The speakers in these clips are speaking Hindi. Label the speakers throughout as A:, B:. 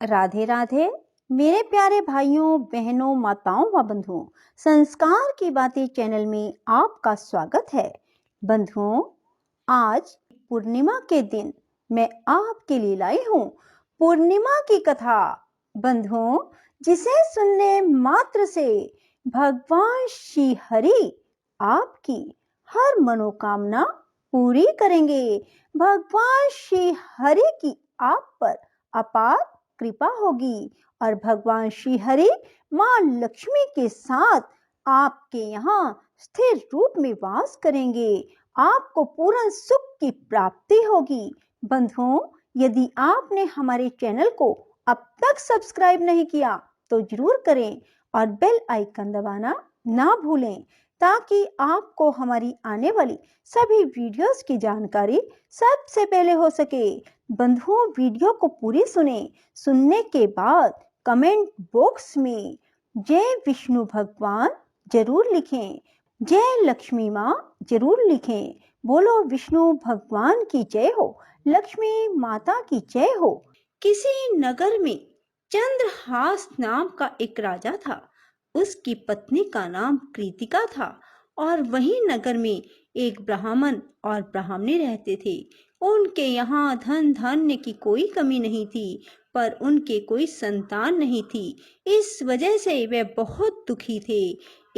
A: राधे राधे मेरे प्यारे भाइयों बहनों माताओं व बंधुओं, संस्कार की बातें चैनल में आपका स्वागत है। बंधुओं, आज पूर्णिमा के दिन मैं आपके लिए लाई हूँ पूर्णिमा की कथा। बंधुओं, जिसे सुनने मात्र से भगवान श्री हरि आपकी हर मनोकामना पूरी करेंगे। भगवान श्री हरि की आप पर अपार कृपा होगी और भगवान श्री हरि मां लक्ष्मी के साथ आपके यहाँ स्थिर रूप में वास करेंगे। आपको पूर्ण सुख की प्राप्ति होगी। बंधुओं, यदि आपने हमारे चैनल को अब तक सब्सक्राइब नहीं किया तो जरूर करें और बेल आइकन दबाना ना भूलें, ताकि आपको हमारी आने वाली सभी वीडियोस की जानकारी सबसे पहले हो सके। बंधुओं, वीडियो को पूरी सुनने के बाद कमेंट बॉक्स में जय विष्णु भगवान जरूर लिखें, जय लक्ष्मी माँ जरूर लिखें। बोलो विष्णु भगवान की जय हो, लक्ष्मी माता की जय हो। किसी नगर में चंद्रहास नाम का एक राजा था। उसकी पत्नी का नाम कृतिका था और वही नगर में एक ब्राह्मण और ब्राह्मणी रहते थे। उनके यहाँ धन धान्य की कोई कमी नहीं थी, पर उनके कोई संतान नहीं थी। इस वजह से वे बहुत दुखी थे।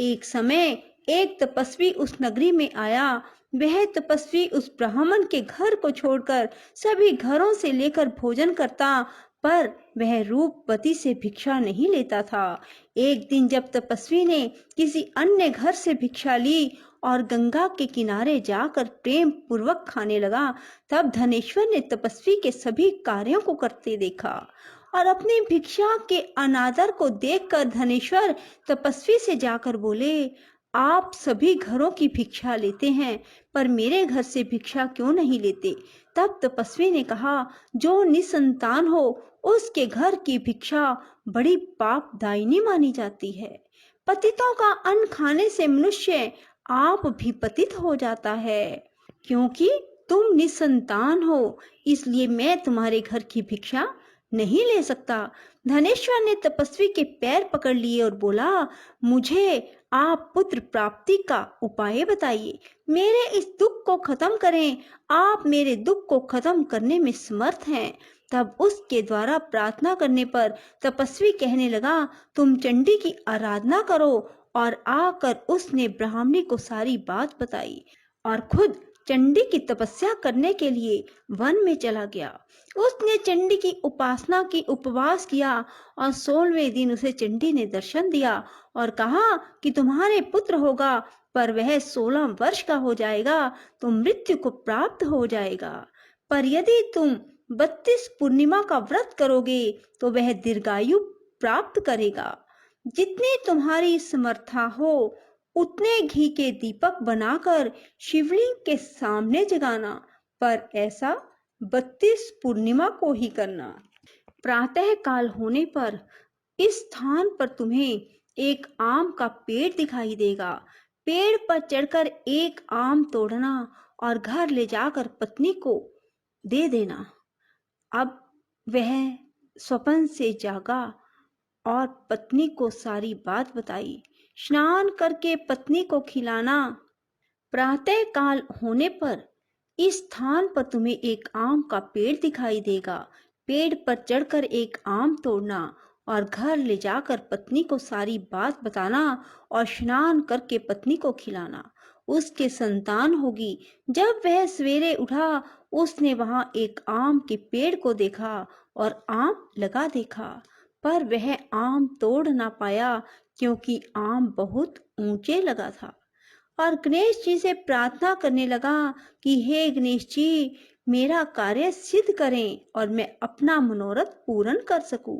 A: एक समय एक तपस्वी उस नगरी में आया। वह तपस्वी उस ब्राह्मण के घर को छोड़कर सभी घरों से लेकर भोजन करता, पर वह रूपवती से भिक्षा नहीं लेता था। एक दिन जब तपस्वी ने किसी अन्य घर से भिक्षा ली और गंगा के किनारे जाकर प्रेम पूर्वक खाने लगा, तब धनेश्वर ने तपस्वी के सभी कार्यों को करते देखा और अपनी भिक्षा के अनादर को देखकर धनेश्वर तपस्वी से जाकर बोले, आप सभी घरों की भिक्षा लेते हैं, पर मेरे घर से भिक्षा क्यों नहीं लेते? तब तपस्वी ने कहा, जो निसंतान हो उसके घर की भिक्षा बड़ी पापदायिनी मानी जाती है। पतितों का अन्न खाने से मनुष्य आप भी पतित हो जाता है। क्योंकि तुम निसंतान हो, इसलिए मैं तुम्हारे घर की भिक्षा नहीं ले सकता। धनेश्वर ने तपस्वी के पैर पकड़ लिए और बोला, मुझे आप पुत्र प्राप्ति का उपाय बताइए, मेरे इस दुख को खत्म करें। आप मेरे दुख को खत्म करने में समर्थ हैं। तब उसके द्वारा प्रार्थना करने पर तपस्वी कहने लगा, तुम चंडी की आराधना करो। और आकर उसने ब्राह्मणी को सारी बात बताई और खुद चंडी की तपस्या करने के लिए वन में चला गया। उसने चंडी की उपासना की, उपवास किया और 16वें दिन उसे चंडी ने दर्शन दिया और कहा कि तुम्हारे पुत्र होगा, पर वह 16 वर्ष का हो जाएगा तो मृत्यु को प्राप्त हो जाएगा। पर यदि तुम 32 पूर्णिमा का व्रत करोगे तो वह दीर्घायु प्राप्त करेगा। जितनी तुम्हारी समर्था हो उतने घी के दीपक बनाकर शिवलिंग के सामने जगाना, पर ऐसा 32 पूर्णिमा को ही करना। प्रातः काल होने पर इस स्थान पर तुम्हें एक आम का पेड़ दिखाई देगा। पेड़ पर चढ़कर एक आम तोड़ना और घर ले जाकर पत्नी को दे देना। अब वह स्वप्न से जागा और पत्नी को सारी बात बताई। स्नान करके पत्नी को खिलाना। प्रातः काल होने पर इस स्थान पर तुम्हें एक आम का पेड़ दिखाई देगा। पेड़ पर चढ़कर एक आम तोड़ना और घर ले जाकर पत्नी को सारी बात बताना और स्नान करके पत्नी को खिलाना। उसके संतान होगी। जब वह सवेरे उठा, उसने वहां एक आम के पेड़ को देखा और आम लगा देखा, पर वह आम तोड़ ना पाया क्योंकि आम बहुत ऊंचे लगा था। और गणेश जी से प्रार्थना करने लगा कि हे गणेश जी, मेरा कार्य सिद्ध करें और मैं अपना मनोरथ पूर्ण कर सकूं।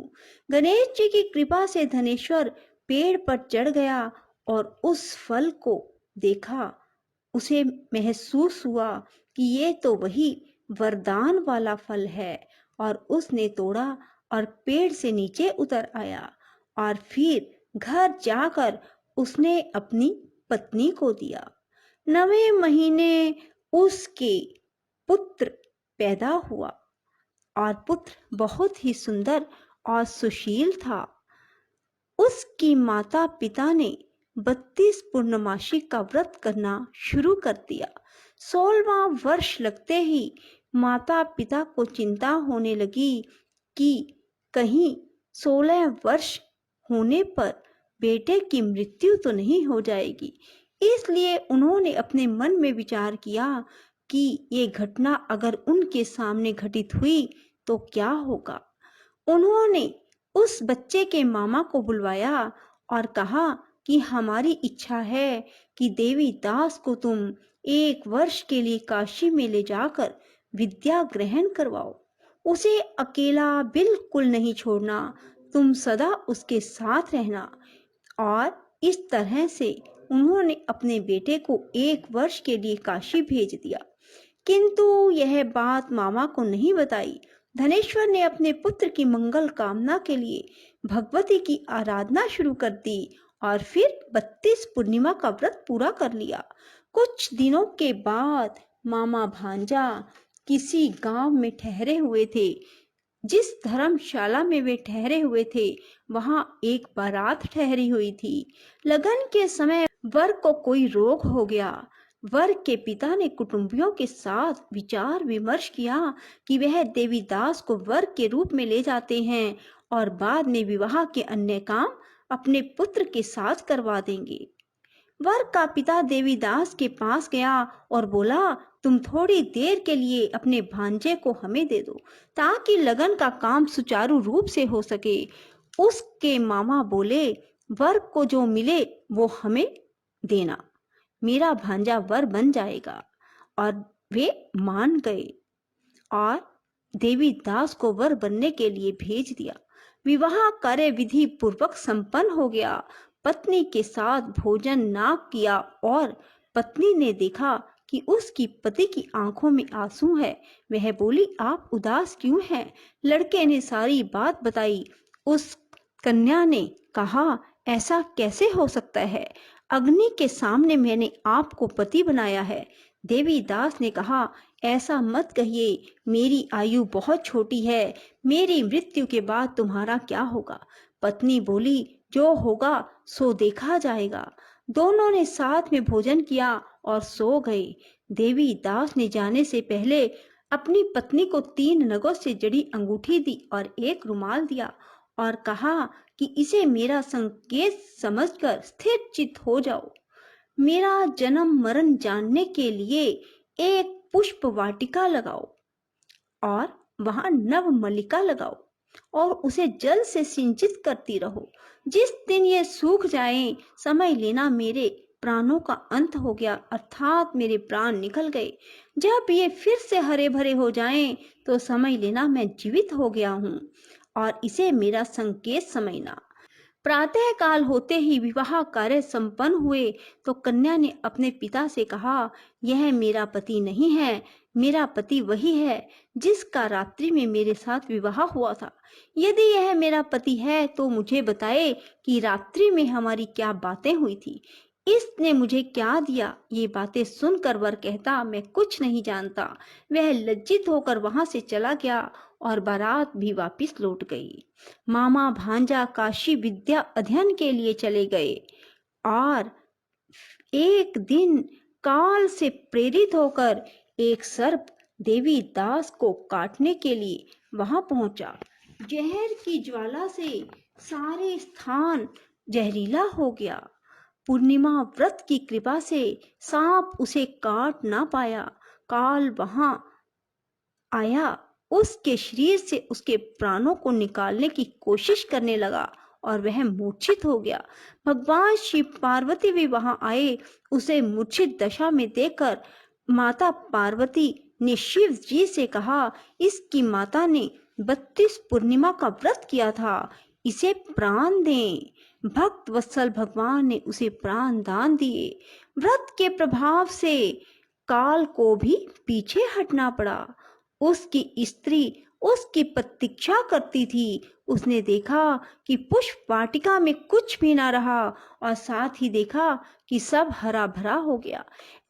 A: गणेश जी की कृपा से धनेश्वर पेड़ पर चढ़ गया और उस फल को देखा। उसे महसूस हुआ कि ये तो वही वरदान वाला फल है, और उसने तोड़ा और पेड़ से नीचे उतर आया और फिर घर जाकर उसने अपनी पत्नी को दिया। 9वें महीने उसके पुत्र पैदा हुआ और पुत्र बहुत ही सुंदर और सुशील था। उसकी माता पिता ने 32 पूर्णमासी का व्रत करना शुरू कर दिया। 16वां वर्ष लगते ही माता पिता को चिंता होने लगी कि कहीं 16 वर्ष होने पर बेटे की मृत्यु तो नहीं हो जाएगी। इसलिए उन्होंने अपने मन में विचार किया कि ये घटना अगर उनके सामने घटित हुई तो क्या होगा। उन्होंने उस बच्चे के मामा को बुलवाया और कहा कि हमारी इच्छा है कि देवी दास को तुम 1 वर्ष के लिए काशी में ले जाकर विद्या ग्रहण करवाओ। उसे अकेला बिल्कुल नहीं छोड़ना, तुम सदा उसके साथ रहना। और इस तरह से उन्होंने अपने बेटे को 1 वर्ष के लिए काशी भेज दिया। किंतु यह बात मामा को नहीं बताई। धनेश्वर ने अपने पुत्र की मंगल कामना के लिए भगवती की आराधना शुरू कर दी और फिर 32 पूर्णिमा का व्रत पूरा कर लिया। कुछ दिनों के बाद मामा भांजा किसी गांव में ठहरे हुए थे। जिस धर्मशाला में वे ठहरे हुए थे वहां एक बारात ठहरी हुई थी। लगन के समय वर को कोई रोग हो गया। वर के पिता ने कुटुंबियों के साथ विचार विमर्श किया कि वह देवीदास को वर के रूप में ले जाते हैं और बाद में विवाह के अन्य काम अपने पुत्र के साथ करवा देंगे। वर का पिता देवीदास के पास गया और बोला, तुम थोड़ी देर के लिए अपने भांजे को हमें दे दो ताकि लगन का काम सुचारू रूप से हो सके। उसके मामा बोले, वर को जो मिले वो हमें देना, मेरा भांजा वर बन जाएगा। और वे मान गए और देवीदास को वर बनने के लिए भेज दिया। विवाह कार्य विधि पूर्वक संपन्न हो गया। पत्नी के साथ भोजन ना किया और पत्नी ने देखा कि उसकी पति की आंखों में आंसू है। वह बोली, आप उदास क्यों हैं? लड़के ने सारी बात बताई। उस कन्या ने कहा, ऐसा कैसे हो सकता है? अग्नि के सामने मैंने आपको पति बनाया है। देवीदास ने कहा, ऐसा मत कहिए, मेरी आयु बहुत छोटी है, मेरी मृत्यु के बाद तुम्हारा क्या होगा? पत्नी बोली, जो होगा सो देखा जाएगा। दोनों ने साथ में भोजन किया और सो गए। देवीदास ने जाने से पहले अपनी पत्नी को 3 नगों से जड़ी अंगूठी दी और एक रुमाल दिया और कहा कि इसे मेरा संकेत समझकर स्थिर चित्त हो जाओ। मेरा जन्म मरण जानने के लिए एक पुष्प वाटिका लगाओ और वहां नव मल्लिका लगाओ और उसे जल से सिंचित करती रहो। जिस दिन ये सूख जाए समझ लेना मेरे प्राणों का अंत हो गया, अर्थात मेरे प्राण निकल गए। जब ये फिर से हरे भरे हो जाएं तो समझ लेना मैं जीवित हो गया हूँ और इसे मेरा संकेत समझना। प्रातः काल होते ही विवाह कार्य संपन्न हुए तो कन्या ने अपने पिता से कहा, यह मेरा पति नहीं है, मेरा पति वही है जिसका रात्रि में मेरे साथ विवाह हुआ था। यदि यह मेरा पति है तो मुझे बताए कि रात्रि में हमारी क्या बातें हुई थी, इसने मुझे क्या दिया। ये बातें सुनकर वर कहता, मैं कुछ नहीं जानता। वह लज्जित होकर वहां से चला गया और बारात भी वापस लौट गई। मामा भांजा काशी विद्या अध्ययन के लिए चले गए और एक दिन काल से प्रेरित होकर एक सर्प देवीदास को काटने के लिए वहां पहुंचा। जहर की ज्वाला से सारे स्थान जहरीला हो गया। पूर्णिमा व्रत की कृपा से सांप उसे काट ना पाया। काल वहां आया, उसके शरीर से उसके प्राणों को निकालने की कोशिश करने लगा और वह मूर्छित हो गया। भगवान शिव पार्वती भी वहां आए। उसे मूर्छित दशा में देखकर माता पार्वती ने शिव जी से कहा, इसकी माता ने 32 पूर्णिमा का व्रत किया था, इसे प्राण दें। भक्त वत्सल भगवान ने उसे प्राण दान दिए। व्रत के प्रभाव से काल को भी पीछे हटना पड़ा। उसकी स्त्री उसकी प्रतीक्षा करती थी। उसने देखा कि पुष्प वाटिका में कुछ भी ना रहा और साथ ही देखा कि सब हरा भरा हो गया।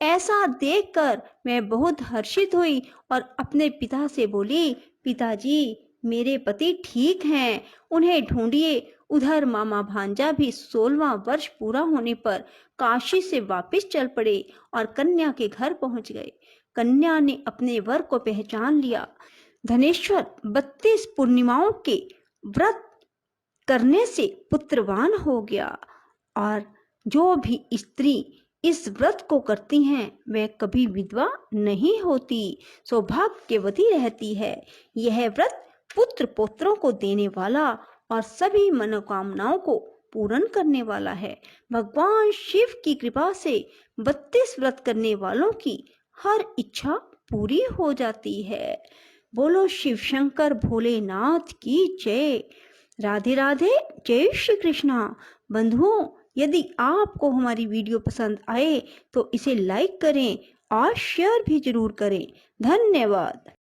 A: ऐसा देखकर मैं बहुत हर्षित हुई और अपने पिता से बोली, पिताजी मेरे पति ठीक हैं, उन्हें ढूंढिए। उधर मामा भांजा भी 16वां वर्ष पूरा होने पर काशी से वापस चल पड़े और कन्या के घर पहुंच गए। कन्या ने अपने वर को पहचान लिया। धनेश्वर 32 पूर्णिमाओं के व्रत करने से पुत्रवान हो गया और जो भी स्त्री इस व्रत को करती हैं वह कभी विधवा नहीं होती, सौभाग्यवती रहती है। यह व्रत पुत्र पौत्रों को देने वाला और सभी मनोकामनाओं को पूर्ण करने वाला है। भगवान शिव की कृपा से 32 व्रत करने वालों की हर इच्छा पूरी हो जाती है। बोलो शिव शंकर भोलेनाथ की जय। राधे राधे, जय श्री कृष्णा। बंधुओं, यदि आपको हमारी वीडियो पसंद आए तो इसे लाइक करें और शेयर भी जरूर करें। धन्यवाद।